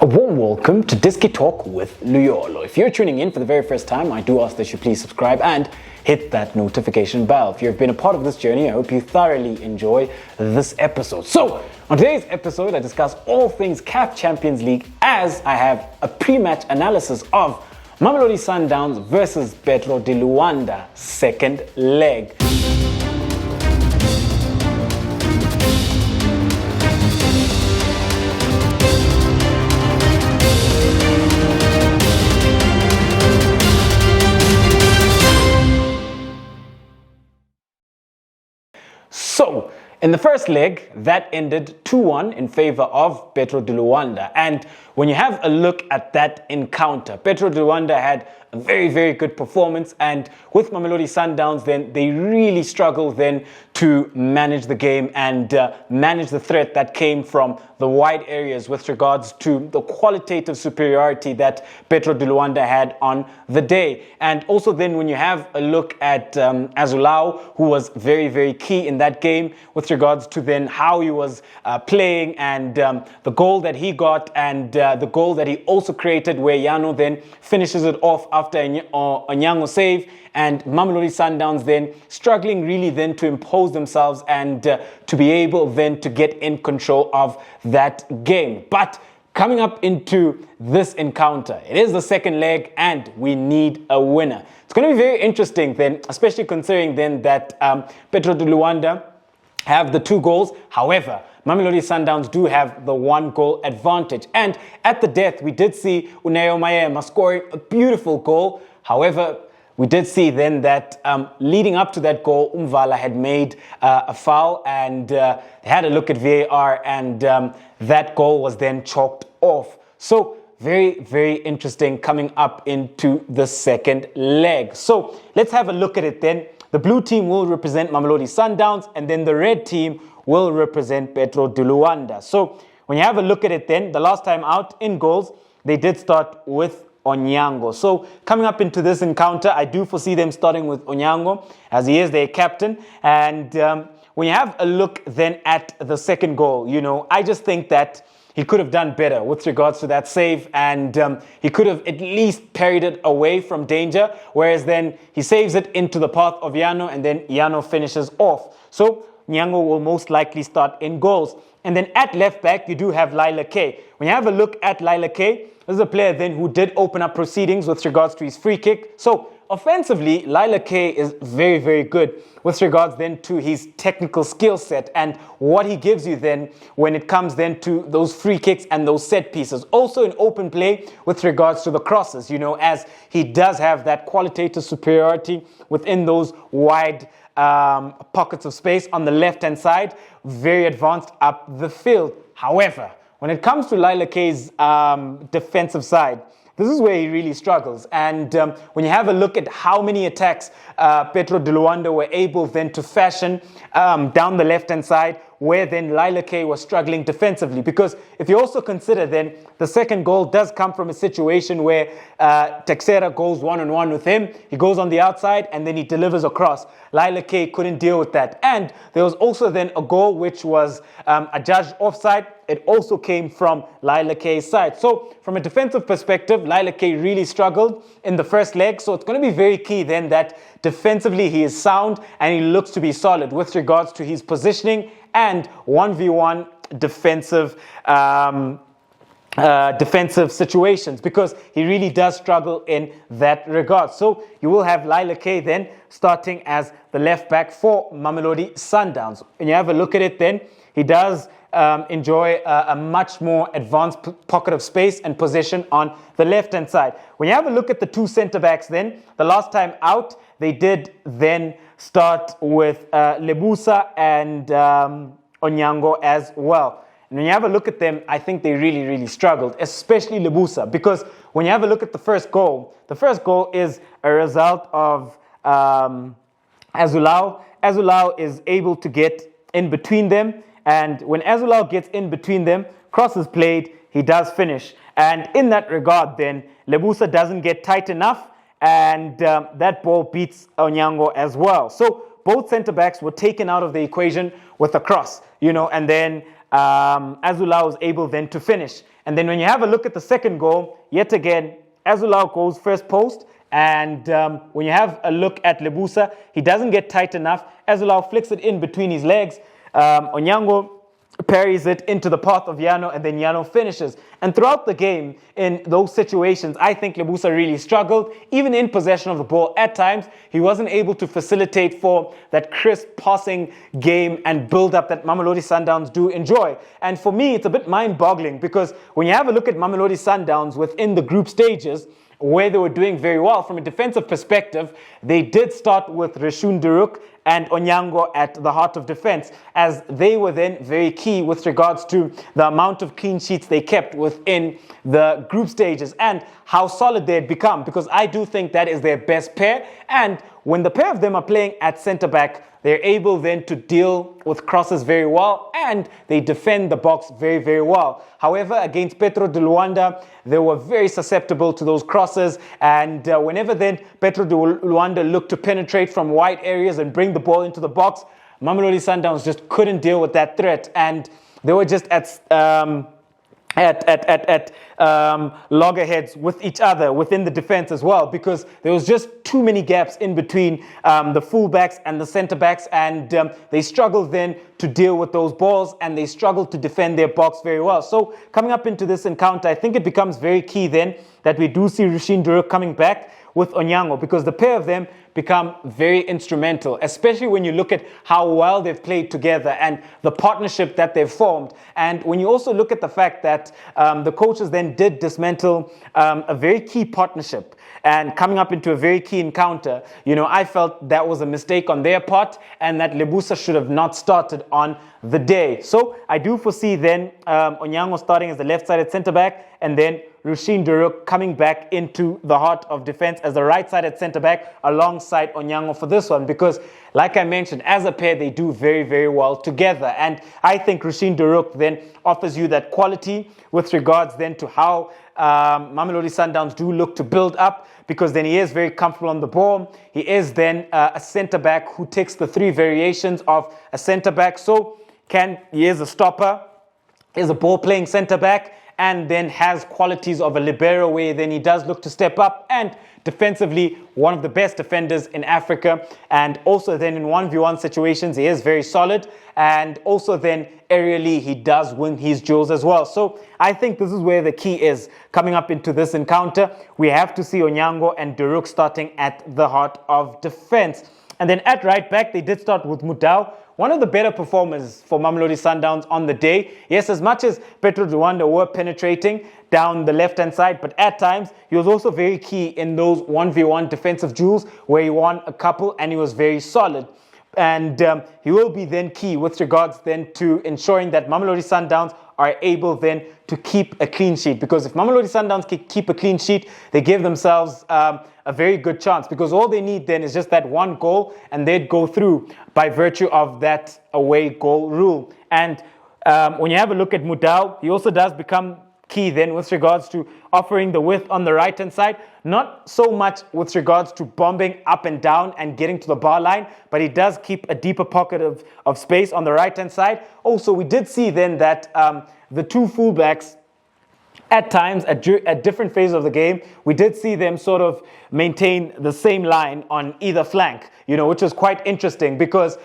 A warm welcome to Disky Talk with Luyolo. If you're tuning in for the very first time, I do ask that you please subscribe and hit that notification bell. If you've been a part of this journey, I hope you thoroughly enjoy this episode. So, on today's episode, I discuss all things CAF Champions League as I have a pre-match analysis of Mamelodi Sundowns versus Petro de Luanda, second leg. So, in the first leg, that ended 2-1 in favor of Petro de Luanda. And when you have a look at that encounter, Petro de Luanda had a very, very good performance. And with Mamelodi Sundowns, then they really struggled then to manage the game and manage the threat that came from the wide areas with regards to the qualitative superiority that Petro de Luanda had on the day. And also then when you have a look at ALUZÁO, who was very, very key in that game with regards to then how he was playing and the goal that he got and the goal that he also created where Yano then finishes it off after a Nyango save, and Mamelodi Sundowns then struggling really then to impose themselves and to be able then to get in control of that game. But coming up into this encounter, it is the second leg and we need a winner. It's going to be very interesting then, especially considering then that Petro de Luanda have the 2 goals. However, Mamelodi Sundowns do have the 1 goal advantage. And at the death, we did see Unayo Mayema scoring a beautiful goal. However, we did see then that leading up to that goal, Umvala had made a foul and they had a look at VAR and that goal was then chalked off. So very, very interesting coming up into the second leg. So let's have a look at it then. The blue team will represent Mamelodi Sundowns and then the red team will represent Petro de Luanda. So when you have a look at it then, the last time out in goals, they did start with Onyango. So coming up into this encounter, I do foresee them starting with Onyango as he is their captain. And when you have a look then at the second goal, you know, I just think that he could have done better with regards to that save, and he could have at least parried it away from danger, whereas then he saves it into the path of Yano and then Yano finishes off. So Nyango will most likely start in goals. And then at left back, you do have Lila K. When you have a look at Lila K, this is a player then who did open up proceedings with regards to his free kick. So offensively, Lila K is very, very good with regards then to his technical skill set and what he gives you then when it comes then to those free kicks and those set pieces. Also in open play with regards to the crosses, you know, as he does have that qualitative superiority within those wide pockets of space on the left-hand side, very advanced up the field. However, when it comes to Lila K's defensive side, this is where he really struggles. And when you have a look at how many attacks Petro de Luanda were able then to fashion down the left-hand side, where then Lila K was struggling defensively. Because if you also consider then the second goal does come from a situation where Texera goes one-on-one with him. He goes on the outside and then he delivers across. Lila K couldn't deal with that. And there was also then a goal which was adjudged offside. It also came from Lila K's side. So from a defensive perspective, Lila K really struggled in the first leg. So it's going to be very key then that defensively he is sound and he looks to be solid with regards to his positioning and 1v1 defensive situations, because he really does struggle in that regard. So you will have Lila K then starting as the left back for Mamelodi Sundowns. When you have a look at it then, he does enjoy a much more advanced pocket of space and possession on the left-hand side. When you have a look at the 2 centre-backs then, the last time out, they did then start with Lebusa and Onyango as well. And when you have a look at them, I think they really, really struggled, especially Lebusa, because when you have a look at the first goal is a result of ALUZÁO. ALUZÁO is able to get in between them, and when ALUZÁO gets in between them, cross is played, he does finish. And in that regard then, Lebusa doesn't get tight enough, and that ball beats Onyango as well. So both centre-backs were taken out of the equation with a cross, you know, and then ALUZÁO was able then to finish. And then when you have a look at the second goal, yet again, ALUZÁO goes first post. And when you have a look at Lebusa, he doesn't get tight enough. ALUZÁO flicks it in between his legs. Onyango parries it into the path of Yano, and then Yano finishes. And throughout the game, in those situations, I think Lebusa really struggled. Even in possession of the ball, at times, he wasn't able to facilitate for that crisp passing game and build-up that Mamelodi Sundowns do enjoy. And for me, it's a bit mind-boggling, because when you have a look at Mamelodi Sundowns within the group stages, where they were doing very well from a defensive perspective, they did start with Reshun Duruk and Onyango at the heart of defense, as they were then very key with regards to the amount of clean sheets they kept within the group stages and how solid they had become, because I do think that is their best pair. And when the pair of them are playing at centre-back, they're able then to deal with crosses very well, and they defend the box very, very well. However, against Petro de Luanda, they were very susceptible to those crosses, and whenever then Petro de Luanda looked to penetrate from wide areas and bring the ball into the box, Mamelodi Sundowns just couldn't deal with that threat, and they were just at loggerheads with each other within the defense as well, because there was just too many gaps in between the fullbacks and the centre backs, and they struggled then to deal with those balls, and they struggled to defend their box very well. So coming up into this encounter, I think it becomes very key then that we do see Reshun Duruk coming back with Onyango, because the pair of them become very instrumental, especially when you look at how well they've played together and the partnership that they've formed. And when you also look at the fact that the coaches then did dismantle a very key partnership and coming up into a very key encounter, you know, I felt that was a mistake on their part and that Lebusa should have not started on the day. So I do foresee then Onyango starting as the left-sided centre-back, and then Reshun Duruk coming back into the heart of defense as the right-sided centre-back alongside Onyango for this one, because like I mentioned, as a pair, they do very, very well together. And I think Reshun Duruk then offers you that quality with regards then to how Mamelodi Sundowns do look to build up, because then he is very comfortable on the ball. He is then a centre-back who takes the three variations of a centre-back. So he is a stopper, is a ball-playing centre-back, and then has qualities of a libero where then he does look to step up, and defensively one of the best defenders in Africa, and also then in 1v1 situations he is very solid, and also then aerially he does win his duels as well. So I think this is where the key is coming up into this encounter. We have to see Onyango and Duruk starting at the heart of defense. And then at right back, they did start with Mudau, one of the better performers for Mamelodi Sundowns on the day. Yes, as much as Petro de Luanda were penetrating down the left-hand side, but at times he was also very key in those 1v1 defensive duels where he won a couple and he was very solid. And he will be then key with regards then to ensuring that Mamelodi Sundowns are able then to keep a clean sheet. Because if Mamelodi Sundowns can keep a clean sheet, they give themselves a very good chance, because all they need then is just that one goal and they'd go through by virtue of that away goal rule. And when you have a look at Mudau, he also does become key then with regards to offering the width on the right hand side, not so much with regards to bombing up and down and getting to the bar line, but he does keep a deeper pocket of space on the right hand side. Also, we did see then that the two fullbacks at times at different phases of the game, we did see them sort of maintain the same line on either flank, you know, which was quite interesting, because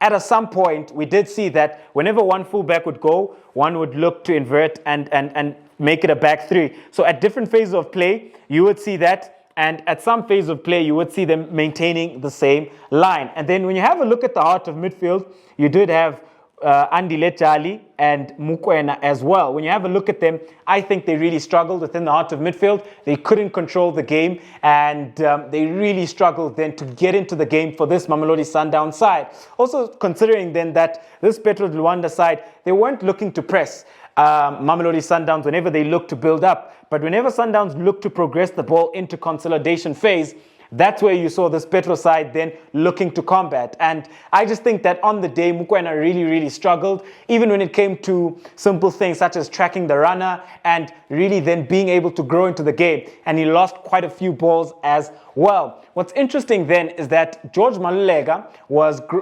at some point, we did see that whenever one fullback would go, one would look to invert and make it a back three. So at different phases of play, you would see that. And at some phase of play, you would see them maintaining the same line. And then when you have a look at the heart of midfield, you did have Andile Jali and Mukwena as well. When you have a look at them, I think they really struggled within the heart of midfield. They couldn't control the game, and they really struggled then to get into the game for this Mamelodi Sundowns side. Also considering then that this Petro de Luanda side, they weren't looking to press Mamelodi Sundowns whenever they looked to build up. But whenever Sundowns looked to progress the ball into consolidation phase, that's where you saw this Petro side then looking to combat. And I just think that on the day, Mokoena really, really struggled, even when it came to simple things such as tracking the runner and really then being able to grow into the game. And he lost quite a few balls as well. What's interesting then is that George Malulega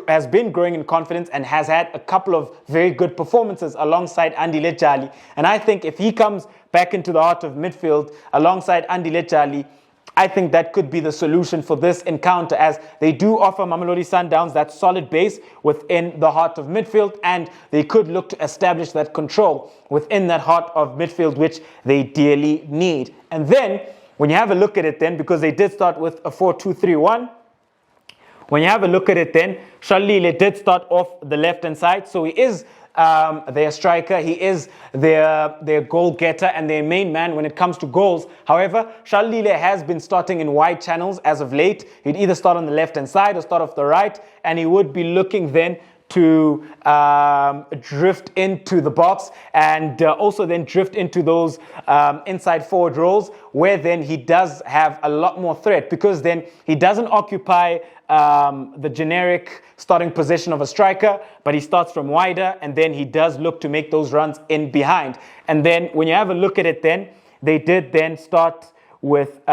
has been growing in confidence and has had a couple of very good performances alongside Andy Lejali. And I think if he comes back into the heart of midfield alongside Andy Lejali, I think that could be the solution for this encounter, as they do offer Mamelodi Sundowns that solid base within the heart of midfield, and they could look to establish that control within that heart of midfield, which they dearly need. And then, when you have a look at it then, because they did start with a 4-2-3-1, when you have a look at it then, Shalile did start off the left-hand side, so he is their striker, he is their goal getter and their main man when it comes to goals. However, Shalile has been starting in wide channels as of late. He'd either start on the left-hand side or start off the right, and he would be looking then to drift into the box and also then drift into those inside forward roles, where then he does have a lot more threat, because then he doesn't occupy the generic starting position of a striker, but he starts from wider, and then he does look to make those runs in behind. And then when you have a look at it then, they did then start with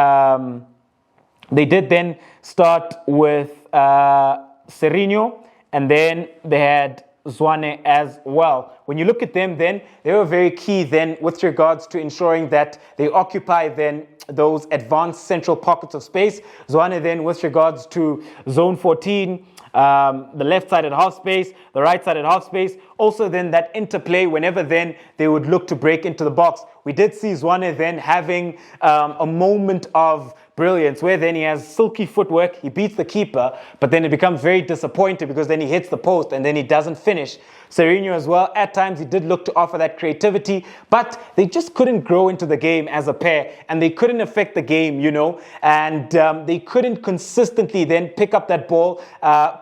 Serginho, and then they had Zwane as well. When you look at them then, they were very key then with regards to ensuring that they occupy then those advanced central pockets of space. Zwane then with regards to zone 14, the left side at half space, the right side at half space. Also then that interplay whenever then they would look to break into the box. We did see Zwane then having a moment of brilliance, where then he has silky footwork, he beats the keeper, but then it becomes very disappointing because then he hits the post and then he doesn't finish. Serginho as well, at times he did look to offer that creativity, but they just couldn't grow into the game as a pair, and they couldn't affect the game, you know, and they couldn't consistently then pick up that ball,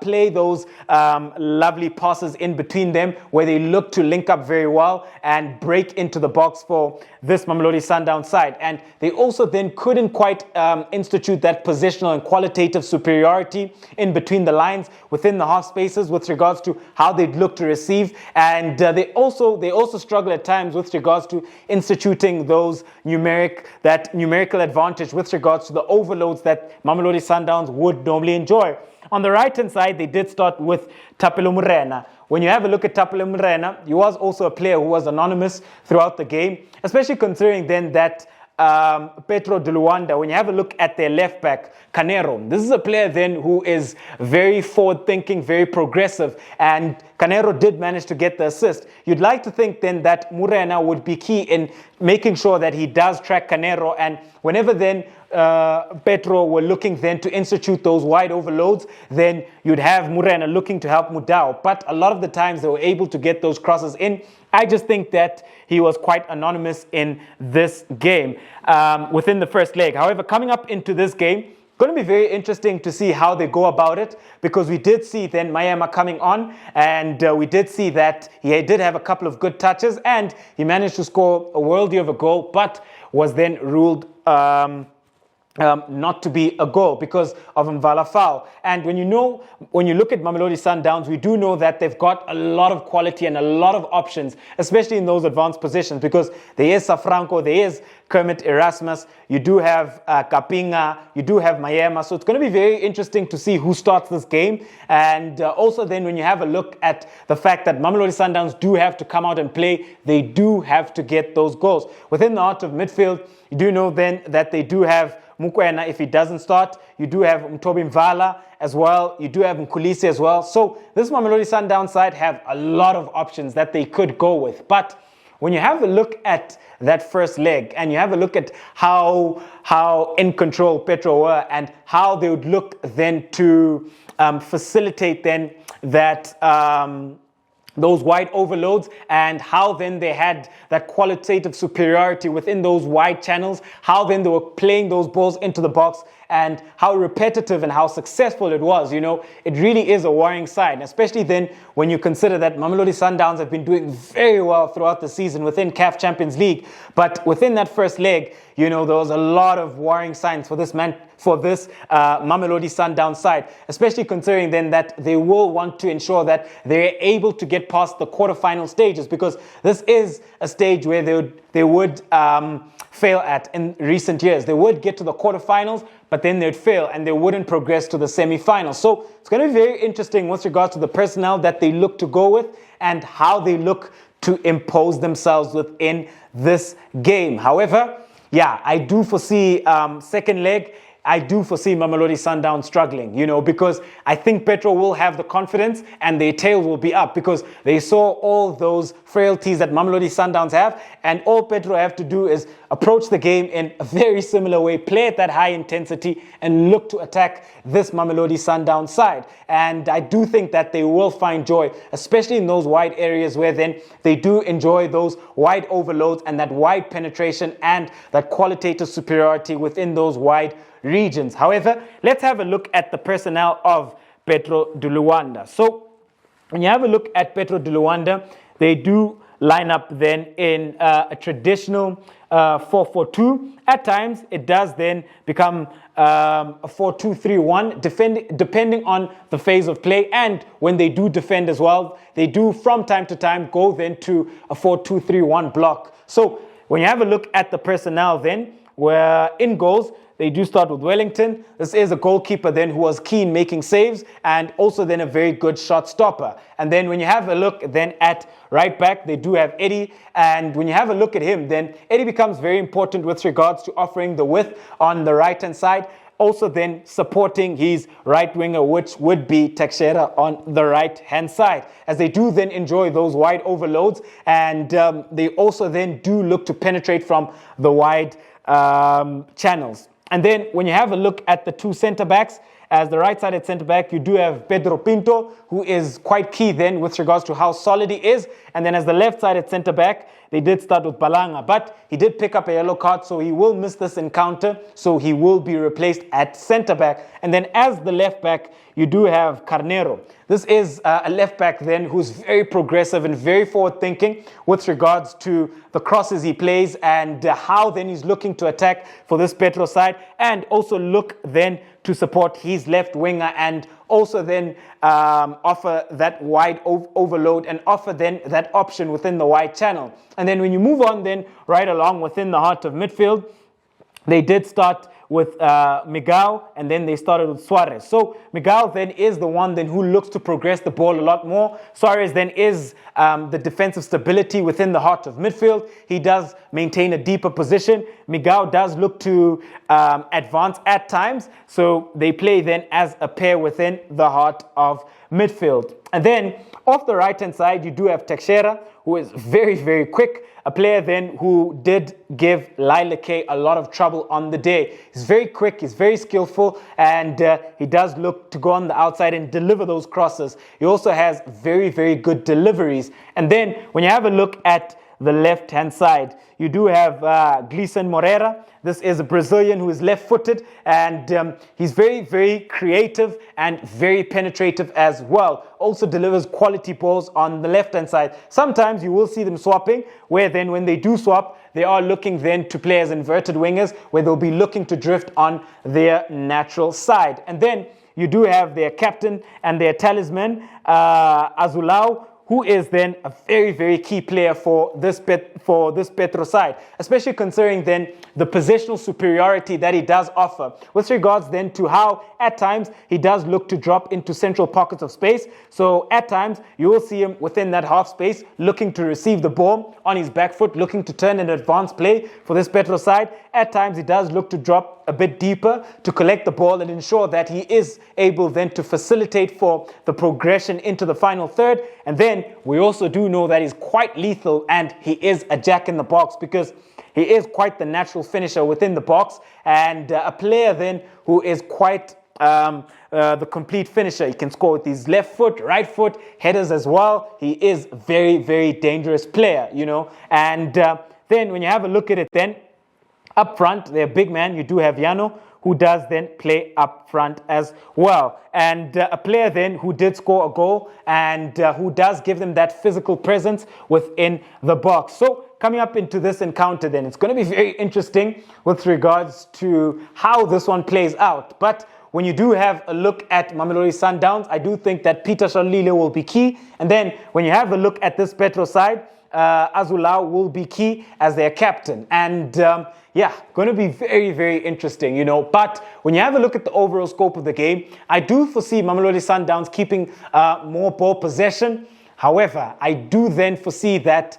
play those lovely passes in between them, where they look to link up very well and break into the box for this Mamelodi Sundowns side. And they also then couldn't quite institute that positional and qualitative superiority in between the lines within the half spaces with regards to how they'd look to receive. And they also struggle at times with regards to instituting those numerical advantage with regards to the overloads that Mamelodi Sundowns would normally enjoy. On the right-hand side, they did start with Thapelo Morena. When you have a look at Thapelo Morena, he was also a player who was anonymous throughout the game, especially considering then that Petro de Luanda, when you have a look at their left back, Canero, this is a player then who is very forward-thinking, very progressive, and Canero did manage to get the assist. You'd like to think then that Morena would be key in making sure that he does track Canero, and whenever then Petro were looking then to institute those wide overloads, then you'd have Morena looking to help Mudau. But a lot of the times they were able to get those crosses in. I just think that he was quite anonymous in this game within the first leg. However, coming up into this game, going to be very interesting to see how they go about it, because we did see then Mayema coming on, and we did see that he did have a couple of good touches, and he managed to score a worldie of a goal, but was then ruled not to be a goal because of Mvala foul. And when you look at Mamelodi Sundowns, we do know that they've got a lot of quality and a lot of options, especially in those advanced positions, because there is Safranco, there is Kermit Erasmus, you do have Kapinga, you do have Mayema. So it's going to be very interesting to see who starts this game. And also then when you have a look at the fact that Mamelodi Sundowns do have to come out and play, they do have to get those goals. Within the heart of midfield, you do know then that they do have Mokoena. If he doesn't start, you do have Mtobi Mvala as well. You do have Mkulisi as well. So this Mamelodi Sundowns side have a lot of options that they could go with. But when you have a look at that first leg and you have a look at how in control Petro were and how they would look then to facilitate then that those wide overloads, and how then they had that qualitative superiority within those wide channels, how then they were playing those balls into the box and how repetitive and how successful it was, it really is a worrying side, especially then when you consider that Mamelodi Sundowns have been doing very well throughout the season within CAF Champions League. But within that first leg, there was a lot of worrying signs for this Mamelodi Sundowns side, especially considering then that they will want to ensure that they're able to get past the quarterfinal stages, because this is a stage where they would fail at in recent years. They would get to the quarterfinals, but then they'd fail and they wouldn't progress to the semifinals. So it's going to be very interesting with regards to the personnel that they look to go with and how they look to impose themselves within this game. However, I do foresee second leg. I do foresee Mamelodi Sundowns struggling, because I think Petro will have the confidence and their tail will be up, because they saw all those frailties that Mamelodi Sundowns have, and all Petro have to do is approach the game in a very similar way, play at that high intensity and look to attack this Mamelodi Sundowns side. And I do think that they will find joy, especially in those wide areas where then they do enjoy those wide overloads and that wide penetration and that qualitative superiority within those wide regions. However, let's have a look at the personnel of Petro de Luanda. So when you have a look at Petro de Luanda, they do line up then in a traditional 4-4-2. At times, it does then become a 4-2-3-1, depending on the phase of play. And when they do defend as well, they do from time to time go then to a 4-2-3-1 block. So when you have a look at the personnel then, where in goals, they do start with Wellington. This is a goalkeeper then who was keen making saves and also then a very good shot stopper. And then when you have a look then at right back, they do have Eddie. And when you have a look at him, then Eddie becomes very important with regards to offering the width on the right-hand side. Also then supporting his right winger, which would be Teixeira on the right-hand side, as they do then enjoy those wide overloads. And they also then do look to penetrate from the wide channels. And then when you have a look at the two centre-backs, as the right-sided centre-back, you do have Pedro Pinto, who is quite key then with regards to how solid he is. And then as the left-sided centre-back, they did start with Balanga, but he did pick up a yellow card, so he will miss this encounter, so he will be replaced at centre-back. And then as the left-back, you do have Carneiro. This is a left-back then who's very progressive and very forward-thinking with regards to the crosses he plays and how then he's looking to attack for this Petro side, and also look then to support his left winger and also then offer that wide overload and offer then that option within the wide channel. And then when you move on then right along within the heart of midfield, they did start with Miguel, and then they started with Suarez. So Miguel then is the one then who looks to progress the ball a lot more. Suarez then is the defensive stability within the heart of midfield. He does maintain a deeper position. Miguel does look to advance at times. So they play then as a pair within the heart of midfield. And then off the right-hand side, you do have Teixeira, who is very, very quick. A player then who did give Lyle Kay a lot of trouble on the day. He's very quick, he's very skillful, and he does look to go on the outside and deliver those crosses. He also has very, very good deliveries. And then when you have a look at the left-hand side, you do have Gleison Moreira. This is a Brazilian who is left-footed, and he's very, very creative and very penetrative as well. Also delivers quality balls on the left-hand side. Sometimes you will see them swapping, where then when they do swap, they are looking then to play as inverted wingers, where they'll be looking to drift on their natural side. And then you do have their captain and their talisman, ALUZÃO, who is then a very, very key player for this Petro side, especially considering then the positional superiority that he does offer with regards then to how at times he does look to drop into central pockets of space. So at times you will see him within that half space looking to receive the ball on his back foot, looking to turn an advanced play for this Petro side. At times he does look to drop a bit deeper to collect the ball and ensure that he is able then to facilitate for the progression into the final third. And then we also do know that he's quite lethal and he is a jack in the box, because he is quite the natural finisher within the box, and a player then who is quite the complete finisher. He can score with his left foot, right foot, headers as well. He is a very, very dangerous player, you know. And then when you have a look at it then, up front, their big man, you do have Yano, who does then play up front as well. And a player then who did score a goal and who does give them that physical presence within the box. So coming up into this encounter then, it's going to be very interesting with regards to how this one plays out. But when you do have a look at Mamelodi Sundowns, I do think that Peter Shalile will be key. And then when you have a look at this Petro side, ALUZÁO will be key as their captain. And yeah, going to be very, very interesting, you know. But when you have a look at the overall scope of the game, I do foresee Mamelodi Sundowns keeping more ball possession. However, I do then foresee that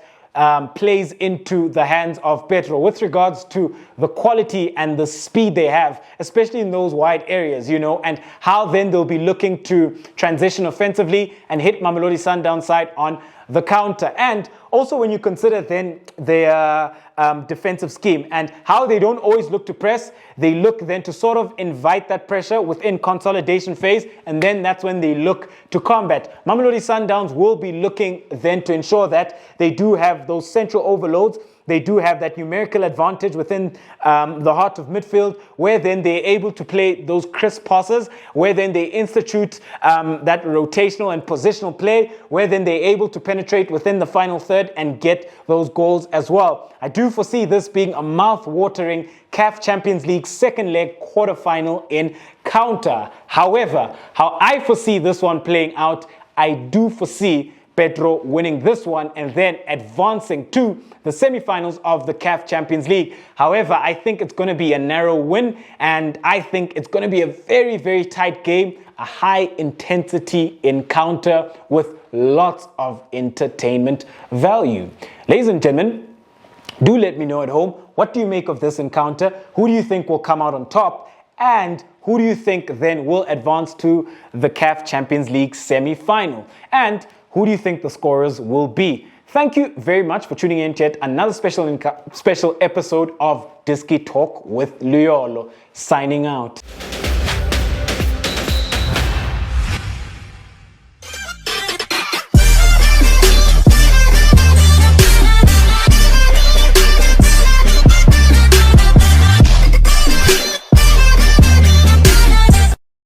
plays into the hands of Petro with regards to the quality and the speed they have, especially in those wide areas, you know, and how then they'll be looking to transition offensively and hit Mamelodi Sundowns side on the counter. And also when you consider then their defensive scheme and how they don't always look to press, they look then to sort of invite that pressure within consolidation phase, and then that's when they look to combat. Mamelodi Sundowns will be looking then to ensure that they do have those central overloads. They do have that numerical advantage within the heart of midfield, where then they're able to play those crisp passes, where then they institute that rotational and positional play, where then they're able to penetrate within the final third and get those goals as well. I do foresee this being a mouth-watering CAF Champions League second leg quarterfinal encounter. However, how I foresee this one playing out, I do foresee Petro winning this one and then advancing to the semi-finals of the CAF Champions League. However, I think it's going to be a narrow win, and I think it's going to be a very, very tight game, a high-intensity encounter with lots of entertainment value. Ladies and gentlemen, do let me know at home, what do you make of this encounter? Who do you think will come out on top? And who do you think then will advance to the CAF Champions League semi-final? And who do you think the scorers will be? Thank you very much for tuning in to yet another special episode of Diski Talk with Luyolo. Signing out.